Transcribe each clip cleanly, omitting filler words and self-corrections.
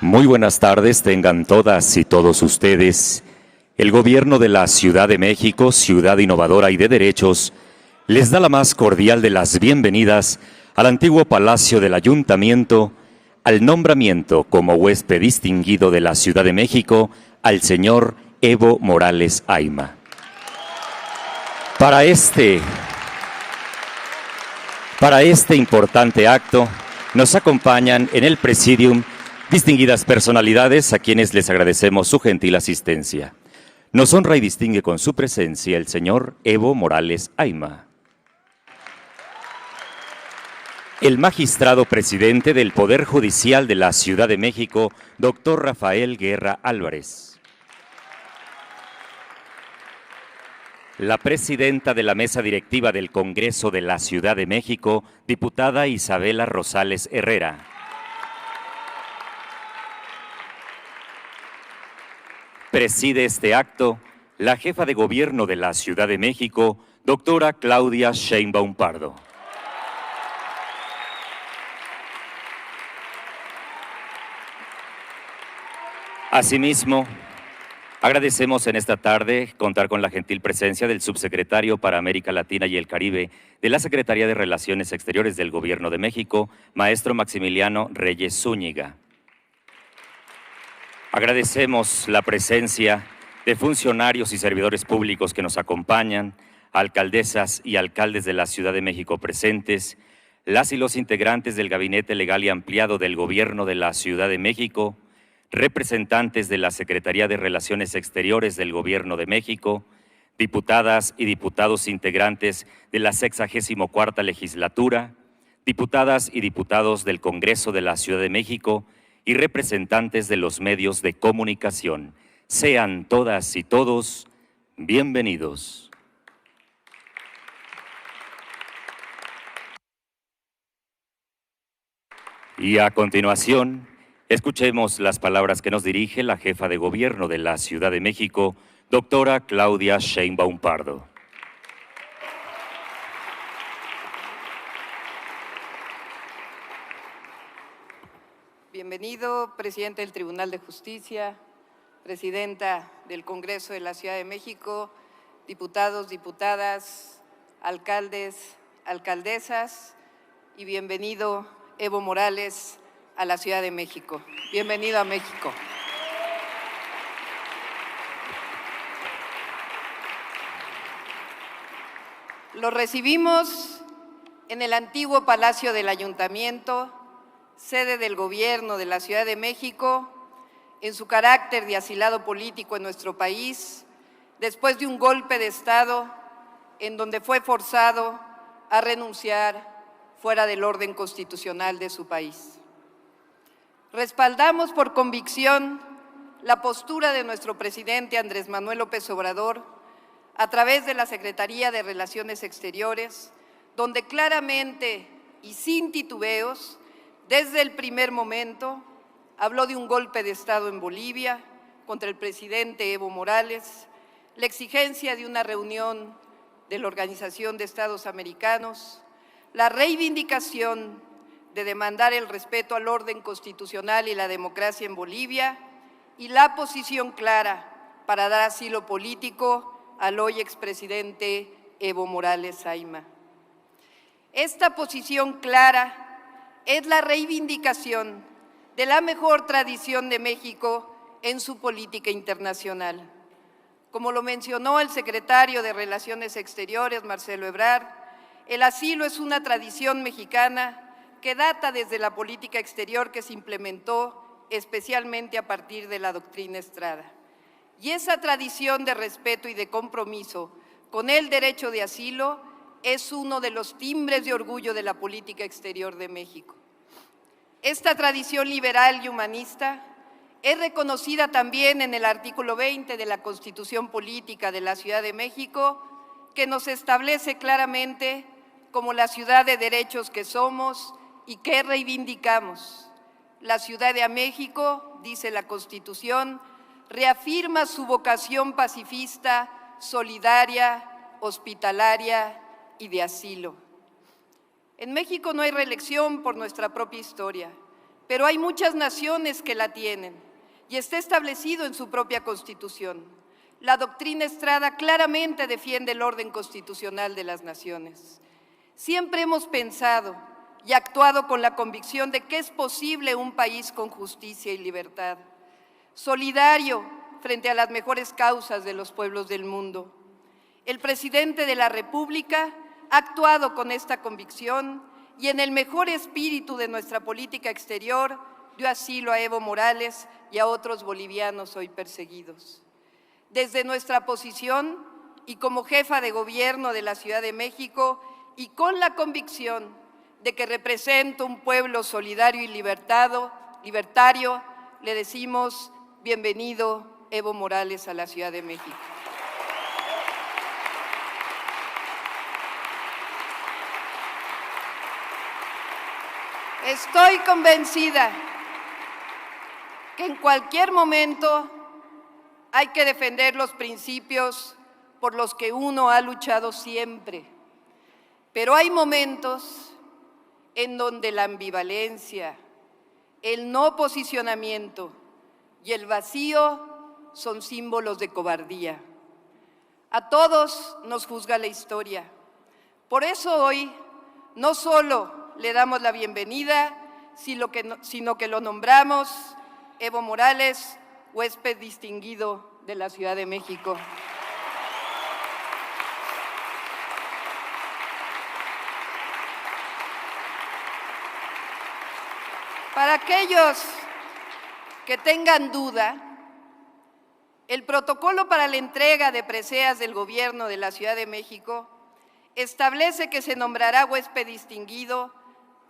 Muy buenas tardes, tengan todas y todos ustedes. El Gobierno de la Ciudad de México, ciudad innovadora y de derechos, les da la más cordial de las bienvenidas al antiguo Palacio del Ayuntamiento, al nombramiento como huésped distinguido de la Ciudad de México al señor Evo Morales Ayma. Para este importante acto nos acompañan en el Presidium distinguidas personalidades a quienes les agradecemos su gentil asistencia. Nos honra y distingue con su presencia el señor Evo Morales Ayma. El magistrado presidente del Poder Judicial de la Ciudad de México, doctor Rafael Guerra Álvarez. La presidenta de la mesa directiva del Congreso de la Ciudad de México, diputada Isabela Rosales Herrera. Preside este acto la jefa de gobierno de la Ciudad de México, doctora Claudia Sheinbaum Pardo. Asimismo, agradecemos en esta tarde contar con la gentil presencia del subsecretario para América Latina y el Caribe de la Secretaría de Relaciones Exteriores del Gobierno de México, maestro Maximiliano Reyes Zúñiga. Agradecemos la presencia de funcionarios y servidores públicos que nos acompañan, alcaldesas y alcaldes de la Ciudad de México presentes, las y los integrantes del Gabinete Legal y Ampliado del Gobierno de la Ciudad de México, representantes de la Secretaría de Relaciones Exteriores del Gobierno de México, diputadas y diputados integrantes de la 64ª Legislatura, diputadas y diputados del Congreso de la Ciudad de México y representantes de los medios de comunicación. Sean todas y todos bienvenidos. Y a continuación, escuchemos las palabras que nos dirige la jefa de gobierno de la Ciudad de México, doctora Claudia Sheinbaum Pardo. Bienvenido, presidente del Tribunal de Justicia, presidenta del Congreso de la Ciudad de México, diputados, diputadas, alcaldes, alcaldesas, y bienvenido Evo Morales a la Ciudad de México. Bienvenido a México. Lo recibimos en el antiguo Palacio del Ayuntamiento, sede del Gobierno de la Ciudad de México, en su carácter de asilado político en nuestro país, después de un golpe de Estado en donde fue forzado a renunciar fuera del orden constitucional de su país. Respaldamos por convicción la postura de nuestro presidente Andrés Manuel López Obrador a través de la Secretaría de Relaciones Exteriores, donde claramente y sin titubeos, desde el primer momento, habló de un golpe de Estado en Bolivia contra el presidente Evo Morales, la exigencia de una reunión de la Organización de Estados Americanos, la reivindicación de demandar el respeto al orden constitucional y la democracia en Bolivia y la posición clara para dar asilo político al hoy expresidente Evo Morales Ayma. Esta posición clara es la reivindicación de la mejor tradición de México en su política internacional. Como lo mencionó el secretario de Relaciones Exteriores, Marcelo Ebrard, el asilo es una tradición mexicana que data desde la política exterior que se implementó especialmente a partir de la doctrina Estrada. Y esa tradición de respeto y de compromiso con el derecho de asilo es uno de los timbres de orgullo de la política exterior de México. Esta tradición liberal y humanista es reconocida también en el artículo 20 de la Constitución Política de la Ciudad de México, que nos establece claramente como la ciudad de derechos que somos y que reivindicamos. La Ciudad de México, dice la Constitución, reafirma su vocación pacifista, solidaria, hospitalaria y de asilo. En México no hay reelección por nuestra propia historia, pero hay muchas naciones que la tienen y está establecido en su propia Constitución. La doctrina Estrada claramente defiende el orden constitucional de las naciones. Siempre hemos pensado y actuado con la convicción de que es posible un país con justicia y libertad, solidario frente a las mejores causas de los pueblos del mundo. El presidente de la República ha actuado con esta convicción y en el mejor espíritu de nuestra política exterior dio asilo a Evo Morales y a otros bolivianos hoy perseguidos. Desde nuestra posición y como jefa de gobierno de la Ciudad de México y con la convicción de que represento un pueblo solidario y libertario, le decimos bienvenido Evo Morales a la Ciudad de México. Estoy convencida que en cualquier momento hay que defender los principios por los que uno ha luchado siempre, pero hay momentos en donde la ambivalencia, el no posicionamiento y el vacío son símbolos de cobardía. A todos nos juzga la historia. Por eso hoy no solo le damos la bienvenida, sino que lo nombramos Evo Morales, huésped distinguido de la Ciudad de México. Para aquellos que tengan duda, el protocolo para la entrega de preseas del Gobierno de la Ciudad de México establece que se nombrará huésped distinguido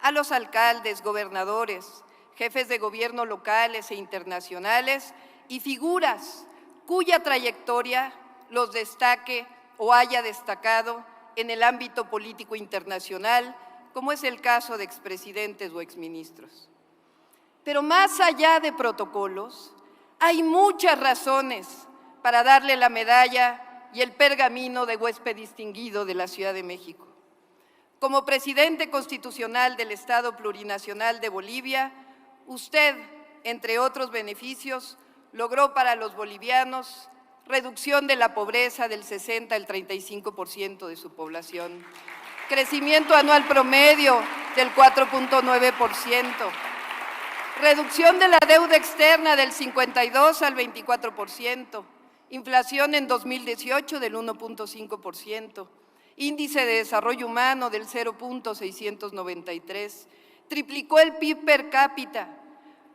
a los alcaldes, gobernadores, jefes de gobierno locales e internacionales y figuras cuya trayectoria los destaque o haya destacado en el ámbito político internacional, como es el caso de expresidentes o exministros. Pero más allá de protocolos, hay muchas razones para darle la medalla y el pergamino de huésped distinguido de la Ciudad de México. Como presidente constitucional del Estado Plurinacional de Bolivia, usted, entre otros beneficios, logró para los bolivianos reducción de la pobreza del 60 al 35% de su población, crecimiento anual promedio del 4.9%, reducción de la deuda externa del 52 al 24%, inflación en 2018 del 1.5%, índice de desarrollo humano del 0.693, triplicó el PIB per cápita,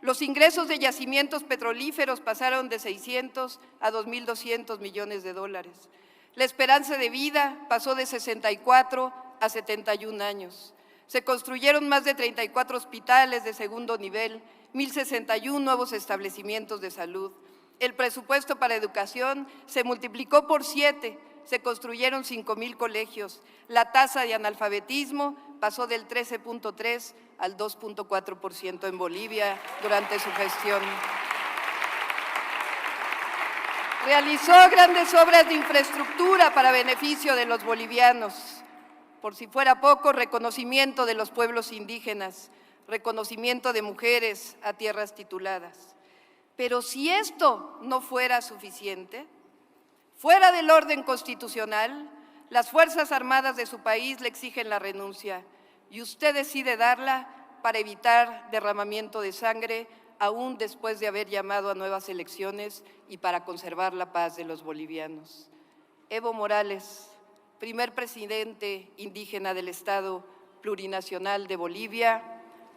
los ingresos de yacimientos petrolíferos pasaron de 600 a 2.200 millones de dólares, la esperanza de vida pasó de 64 a 71 años. Se construyeron más de 34 hospitales de segundo nivel, 1.061 nuevos establecimientos de salud. El presupuesto para educación se multiplicó por 7, se construyeron 5,000 colegios. La tasa de analfabetismo pasó del 13.3 al 2.4% en Bolivia durante su gestión. Realizó grandes obras de infraestructura para beneficio de los bolivianos. Por si fuera poco, reconocimiento de los pueblos indígenas, reconocimiento de mujeres a tierras tituladas. Pero si esto no fuera suficiente, fuera del orden constitucional, las Fuerzas Armadas de su país le exigen la renuncia y usted decide darla para evitar derramamiento de sangre, aún después de haber llamado a nuevas elecciones y para conservar la paz de los bolivianos. Evo Morales, primer presidente indígena del Estado Plurinacional de Bolivia,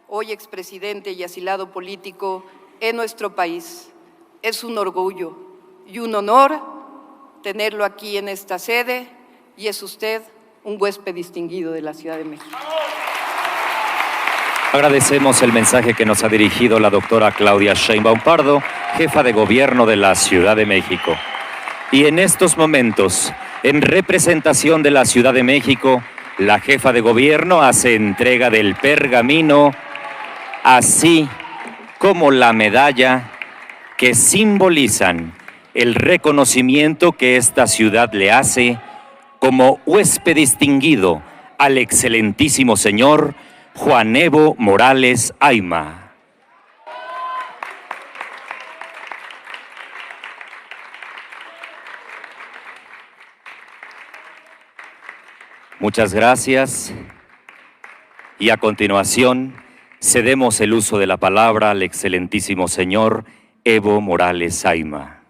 hoy expresidente y asilado político en nuestro país. Es un orgullo y un honor tenerlo aquí en esta sede y es usted un huésped distinguido de la Ciudad de México. Agradecemos el mensaje que nos ha dirigido la doctora Claudia Sheinbaum Pardo, jefa de gobierno de la Ciudad de México. Y en estos momentos, en representación de la Ciudad de México, la jefa de gobierno hace entrega del pergamino, así como la medalla que simbolizan el reconocimiento que esta ciudad le hace como huésped distinguido al excelentísimo señor Juan Evo Morales Ayma. Muchas gracias. Y a continuación, cedemos el uso de la palabra al excelentísimo señor Evo Morales Saima.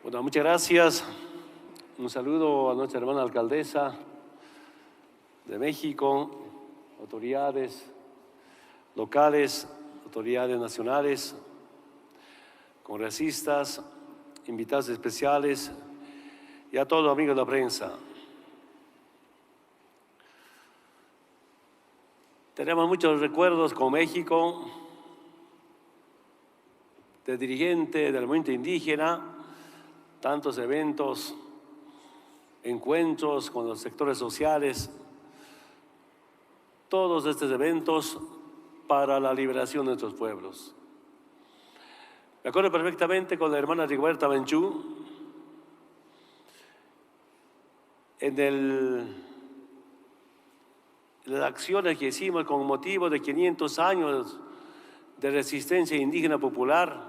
Bueno, muchas gracias. Un saludo a nuestra hermana alcaldesa de México, autoridades locales, autoridades nacionales, congresistas, invitados especiales y a todos los amigos de la prensa. Tenemos muchos recuerdos con México, de dirigente del movimiento indígena, tantos eventos, encuentros con los sectores sociales, todos estos eventos para la liberación de nuestros pueblos. Me acuerdo perfectamente con la hermana Rigoberta Menchú en las acciones que hicimos con motivo de 500 años de resistencia indígena popular,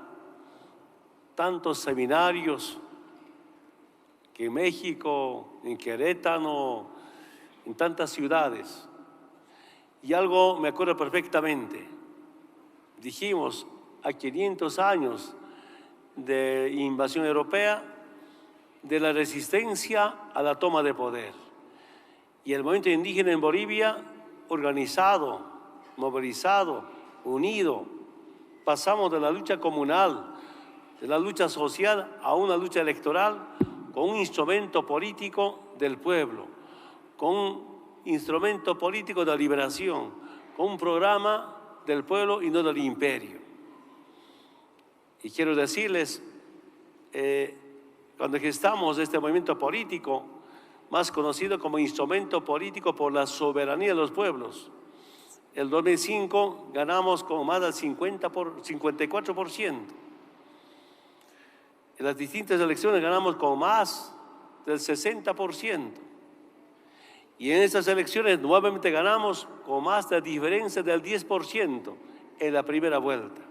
tantos seminarios que en México, en Querétaro, en tantas ciudades. Y algo me acuerdo perfectamente, dijimos a 500 años de invasión europea, de la resistencia a la toma de poder. Y el movimiento indígena en Bolivia, organizado, movilizado, unido, pasamos de la lucha comunal, de la lucha social a una lucha electoral con un instrumento político del pueblo, con un instrumento político de la liberación, con un programa del pueblo y no del imperio. Y quiero decirles, cuando gestamos este movimiento político, más conocido como instrumento político por la soberanía de los pueblos, el 2005 ganamos con más del 54%. En las distintas elecciones ganamos con más del 60%. Y en estas elecciones nuevamente ganamos con más de diferencia del 10% en la primera vuelta.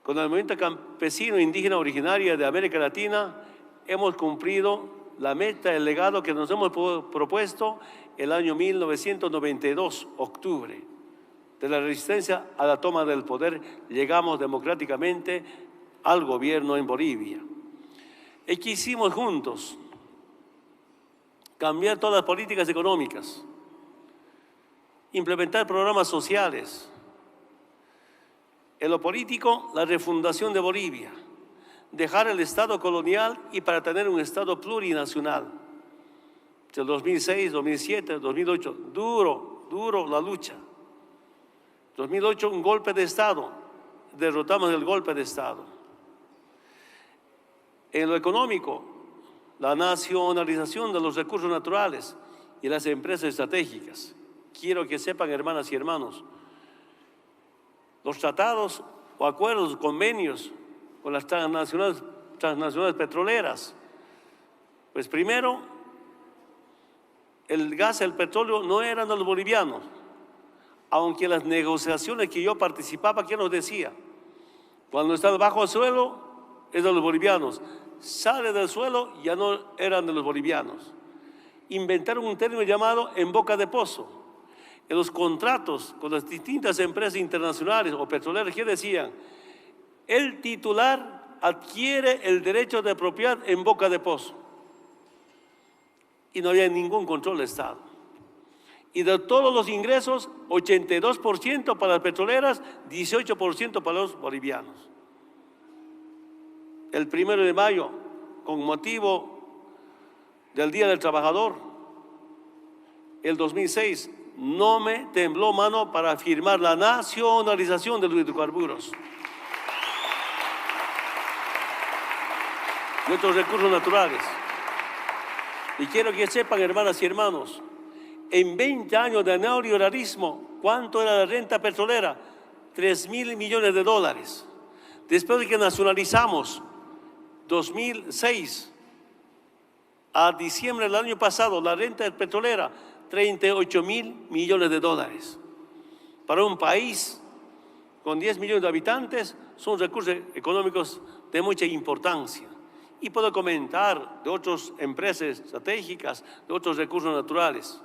Con el movimiento campesino indígena originaria de América Latina hemos cumplido la meta, el legado que nos hemos propuesto el año 1992, octubre. De la resistencia a la toma del poder, llegamos democráticamente al gobierno en Bolivia. ¿Y qué hicimos juntos? Cambiar todas las políticas económicas, implementar programas sociales. En lo político, la refundación de Bolivia, dejar el Estado colonial y para tener un Estado plurinacional. Del 2006, 2007, 2008, duro la lucha. 2008, un golpe de Estado, derrotamos el golpe de Estado. En lo económico, la nacionalización de los recursos naturales y las empresas estratégicas. Quiero que sepan, hermanas y hermanos, los tratados o acuerdos, convenios con las transnacionales petroleras. Pues primero, el gas y el petróleo no eran de los bolivianos, aunque las negociaciones que yo participaba, ¿quién nos decía? Cuando está bajo el suelo, es de los bolivianos. Sale del suelo, ya no eran de los bolivianos. Inventaron un término llamado en boca de pozo. En los contratos con las distintas empresas internacionales o petroleras, ¿qué decían? El titular adquiere el derecho de propiedad en boca de pozo. Y no había ningún control del Estado. Y de todos los ingresos, 82% para las petroleras, 18% para los bolivianos. El 1 de mayo, con motivo del Día del Trabajador, el 2006, no me tembló mano para firmar la nacionalización de los hidrocarburos. Nuestros recursos naturales. Y quiero que sepan, hermanas y hermanos, en 20 años de neoliberalismo, ¿cuánto era la renta petrolera? 3.000 millones de dólares. Después de que nacionalizamos, 2006 a diciembre del año pasado, la renta petrolera, 38.000 millones de dólares. Para un país con 10 millones de habitantes, son recursos económicos de mucha importancia. Y puedo comentar de otras empresas estratégicas, de otros recursos naturales.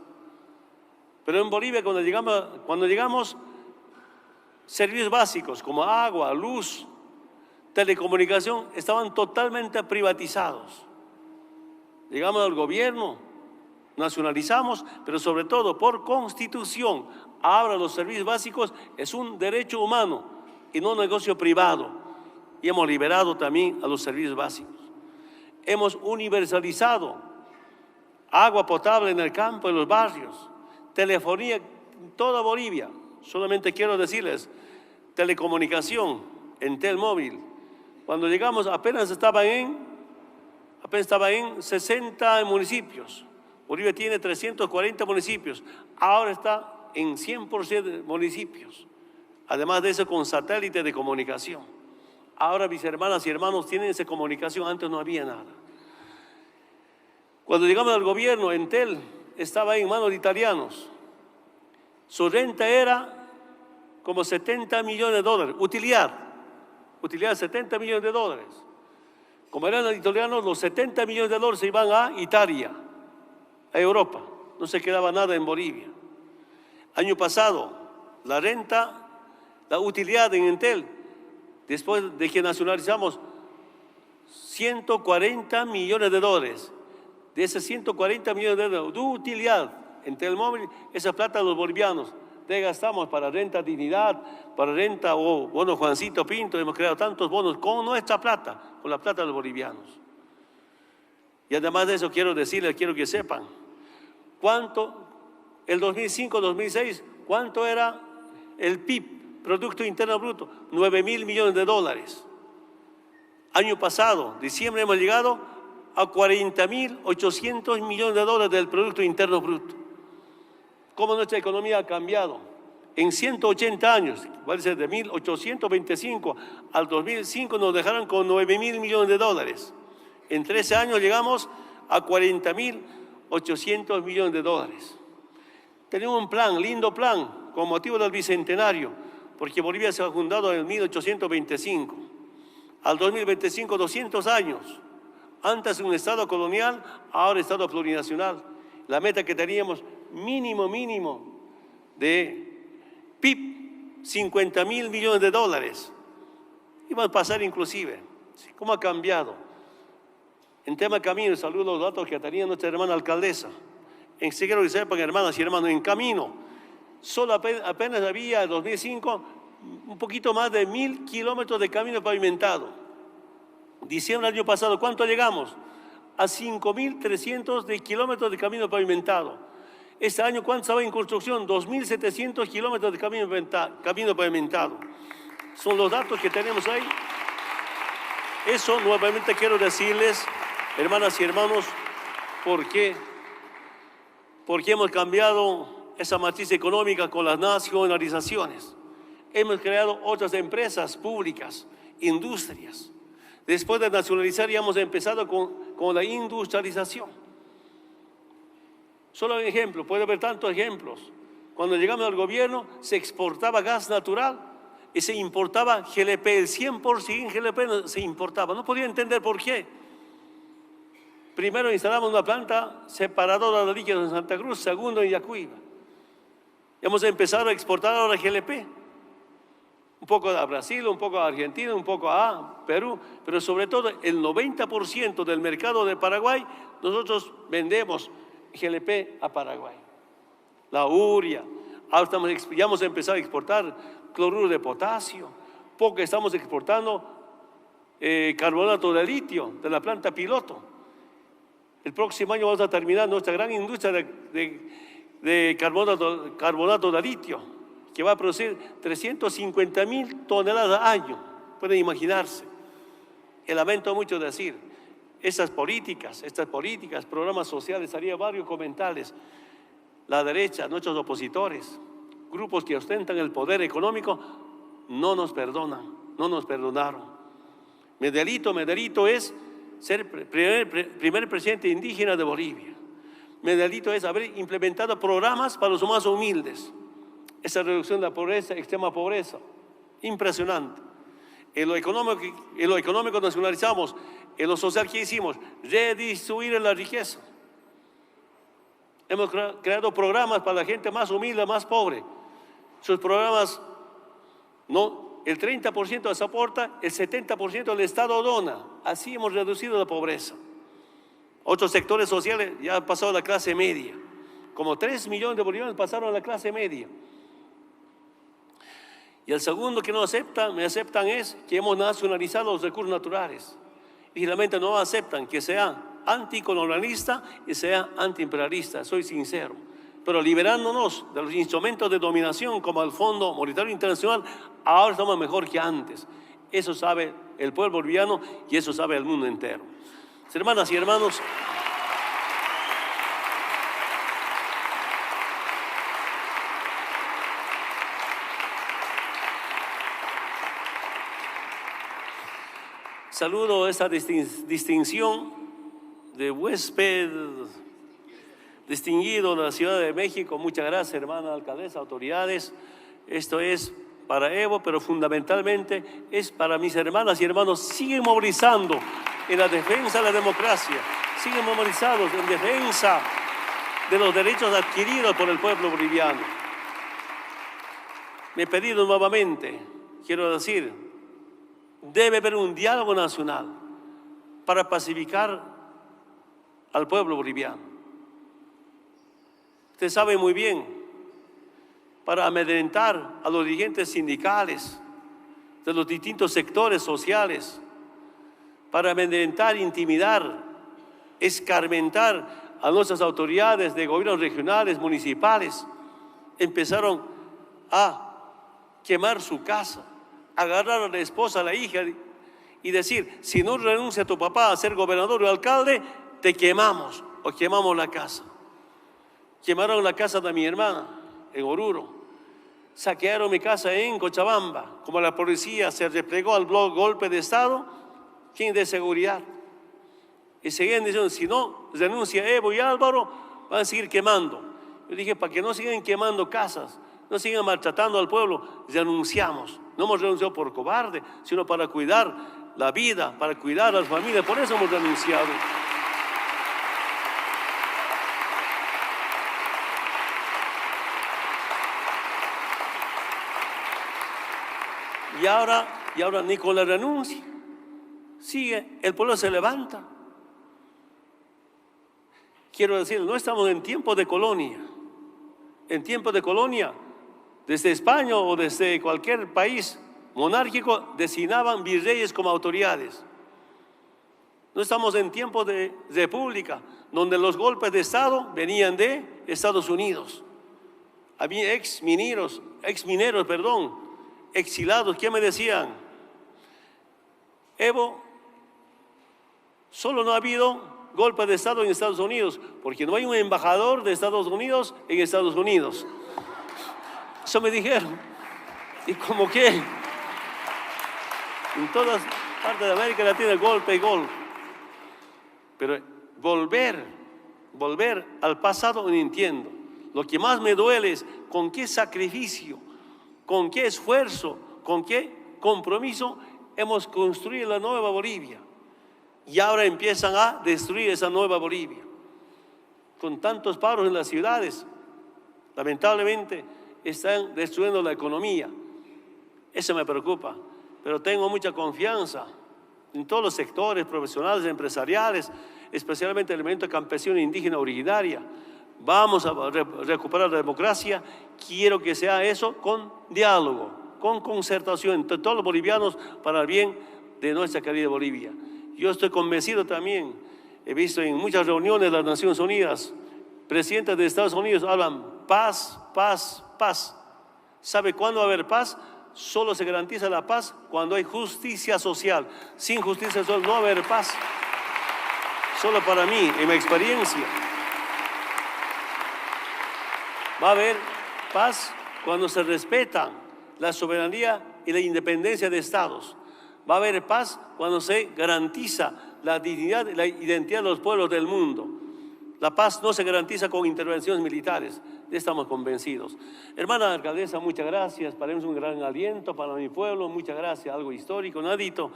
Pero en Bolivia, cuando llegamos, servicios básicos como agua, luz, telecomunicación, estaban totalmente privatizados. Llegamos al gobierno, nacionalizamos, pero sobre todo por constitución, ahora los servicios básicos es un derecho humano y no un negocio privado. Y hemos liberado también a los servicios básicos. Hemos universalizado agua potable en el campo, en los barrios, telefonía en toda Bolivia. Solamente quiero decirles, telecomunicación, Entel móvil. Cuando llegamos apenas estaba en 60 municipios. Bolivia tiene 340 municipios, ahora está en 100% de municipios. Además de eso, con satélite de comunicación. Ahora mis hermanas y hermanos tienen esa comunicación, antes no había nada. Cuando llegamos al gobierno, Entel estaba en manos de italianos. Su renta era como 70 millones de dólares, utilidad 70 millones de dólares. Como eran italianos, los 70 millones de dólares se iban a Italia, a Europa, no se quedaba nada en Bolivia. Año pasado, la renta, la utilidad en Entel, después de que nacionalizamos, 140 millones de dólares. De esos 140 millones de dólares de utilidad en Telmóvil, esa plata los bolivianos gastamos para renta dignidad, para renta o bono Juancito Pinto. Hemos creado tantos bonos con nuestra plata, con la plata de los bolivianos. Y además de eso quiero decirles, quiero que sepan, cuánto, el 2005-2006, cuánto era el PIB, Producto Interno Bruto, 9.000 millones de dólares. Año pasado, diciembre, hemos llegado a 40.800 millones de dólares del Producto Interno Bruto. ¿Cómo nuestra economía ha cambiado? En 180 años, va a ser de 1825 al 2005, nos dejaron con 9.000 millones de dólares. En 13 años llegamos a 40.800 millones de dólares. Tenemos un plan, lindo plan, con motivo del Bicentenario, porque Bolivia se ha fundado en 1825. Al 2025, 200 años. Antes un Estado colonial, ahora Estado plurinacional. La meta que teníamos, mínimo de PIB, 50.000 millones de dólares. Iban a pasar inclusive. ¿Cómo ha cambiado? En tema camino, saludo los datos que tenía nuestra hermana alcaldesa. En quiero que sepan, hermanas y hermanos, en camino, solo apenas había en 2005 un poquito más de 1.000 kilómetros de camino pavimentado. Diciembre del año pasado, ¿cuánto llegamos? A 5.300 de kilómetros de camino pavimentado. Este año, ¿cuánto estaba en construcción? 2.700 kilómetros de camino pavimentado. Son los datos que tenemos ahí. Eso nuevamente quiero decirles, hermanas y hermanos, porque hemos cambiado esa matriz económica con las nacionalizaciones. Hemos creado otras empresas públicas, industrias. Después de nacionalizar ya hemos empezado con la industrialización. Solo un ejemplo, puede haber tantos ejemplos. Cuando llegamos al gobierno se exportaba gas natural y se importaba GLP, el 100% GLP se importaba. No podía entender por qué. Primero instalamos una planta separadora de líquidos en Santa Cruz, segundo en Yacuiba. Hemos empezado a exportar ahora GLP. Un poco a Brasil, un poco a Argentina, un poco a Perú, pero sobre todo el 90% del mercado de Paraguay, nosotros vendemos GLP a Paraguay. La urea, ahora ya hemos empezado a exportar cloruro de potasio, poco estamos exportando carbonato de litio de la planta piloto. El próximo año vamos a terminar nuestra gran industria de carbonato de litio, que va a producir 350.000 toneladas al año. Pueden imaginarse. Y lamento mucho decir, estas políticas, programas sociales, haría varios comentarios. La derecha, nuestros opositores, grupos que ostentan el poder económico, no nos perdonan, no nos perdonaron. Mi delito es ser primer presidente indígena de Bolivia. Mi delito es haber implementado programas para los más humildes. Esa reducción de la pobreza, extrema pobreza, impresionante. En lo económico nacionalizamos, en lo social, ¿qué hicimos? Redistribuir la riqueza. Hemos creado programas para la gente más humilde, más pobre. Sus programas, no, el 30% se aporta, el 70% el Estado dona. Así hemos reducido la pobreza. Otros sectores sociales ya han pasado a la clase media. Como 3 millones de bolivianos pasaron a la clase media. Y el segundo que no aceptan, me aceptan es que hemos nacionalizado los recursos naturales. Y finalmente no aceptan que sea anticolonialista y sea antiimperialista, soy sincero. Pero liberándonos de los instrumentos de dominación como el Fondo Monetario Internacional, ahora estamos mejor que antes. Eso sabe el pueblo boliviano y eso sabe el mundo entero. Hermanas y hermanos, saludo esta distinción de huésped distinguido de la Ciudad de México. Muchas gracias, hermana alcaldesa, autoridades. Esto es para Evo, pero fundamentalmente es para mis hermanas y hermanos. Siguen movilizando en la defensa de la democracia, siguen movilizados en defensa de los derechos adquiridos por el pueblo boliviano. Me he pedido nuevamente, quiero decir, debe haber un diálogo nacional para pacificar al pueblo boliviano. Usted sabe muy bien, para amedrentar a los dirigentes sindicales de los distintos sectores sociales, para amedrentar, intimidar, escarmentar a nuestras autoridades de gobiernos regionales, municipales, empezaron a quemar su casa, agarrar a la esposa, a la hija y decir, si no renuncia tu papá a ser gobernador o alcalde, te quemamos o quemamos la casa. Quemaron la casa de mi hermana en Oruro, saquearon mi casa en Cochabamba. Como la policía se replegó al golpe de Estado, ¿quién de seguridad? Y seguían diciendo, si no renuncia Evo y Álvaro, van a seguir quemando. Yo dije, para que no sigan quemando casas, no sigan maltratando al pueblo, renunciamos. No hemos renunciado por cobarde, sino para cuidar la vida, para cuidar a las familias. Por eso hemos renunciado. Y ahora ni con la renuncia sigue, el pueblo se levanta. Quiero decir, no estamos en tiempo de colonia. En tiempo de colonia, desde España o desde cualquier país monárquico, designaban virreyes como autoridades. No estamos en tiempo de república, donde los golpes de Estado venían de Estados Unidos. Había exmineros, exilados, ¿qué me decían? Evo, solo no ha habido golpe de Estado en Estados Unidos, porque no hay un embajador de Estados Unidos en Estados Unidos. Eso me dijeron. Y como que en todas partes de América Latina golpe y golpe. Pero volver al pasado no entiendo. Lo que más me duele es con qué sacrificio, con qué esfuerzo, con qué compromiso hemos construido la nueva Bolivia. Y ahora empiezan a destruir esa nueva Bolivia. Con tantos paros en las ciudades, lamentablemente están destruyendo la economía. Eso me preocupa. Pero tengo mucha confianza en todos los sectores profesionales, empresariales, especialmente el elemento campesino e indígena originaria. Vamos a recuperar la democracia. Quiero que sea eso con diálogo, con concertación entre todos los bolivianos para el bien de nuestra querida Bolivia. Yo estoy convencido también, he visto en muchas reuniones de las Naciones Unidas, presidentes de Estados Unidos hablan paz, paz, paz. ¿Sabe cuándo va a haber paz? Solo se garantiza la paz cuando hay justicia social. Sin justicia social no va a haber paz. Solo para mí, en mi experiencia. Va a haber paz cuando se respeta la soberanía y la independencia de estados. Va a haber paz cuando se garantiza la dignidad y la identidad de los pueblos del mundo. La paz no se garantiza con intervenciones militares, estamos convencidos. Hermana alcaldesa, muchas gracias, para mí es un gran aliento para mi pueblo, muchas gracias, algo histórico, nadito.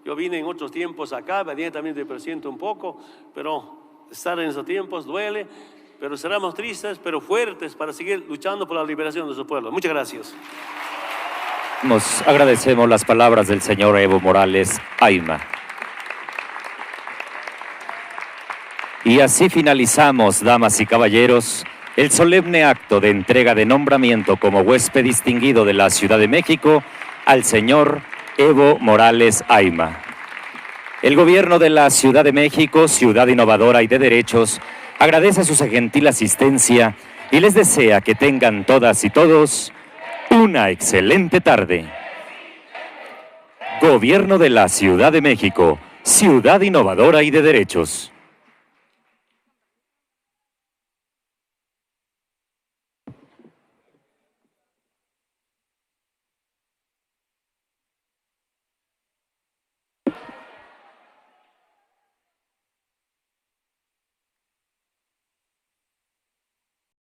Yo vine en otros tiempos acá, venía también de presidente un poco, pero estar en esos tiempos duele, pero seremos tristes, pero fuertes para seguir luchando por la liberación de su pueblo. Muchas gracias. Nos agradecemos las palabras del señor Evo Morales Ayma. Y así finalizamos, damas y caballeros, el solemne acto de entrega de nombramiento como huésped distinguido de la Ciudad de México al señor Evo Morales Ayma. El gobierno de la Ciudad de México, ciudad innovadora y de derechos, agradece su gentil asistencia y les desea que tengan todas y todos una excelente tarde. Gobierno de la Ciudad de México, ciudad innovadora y de derechos.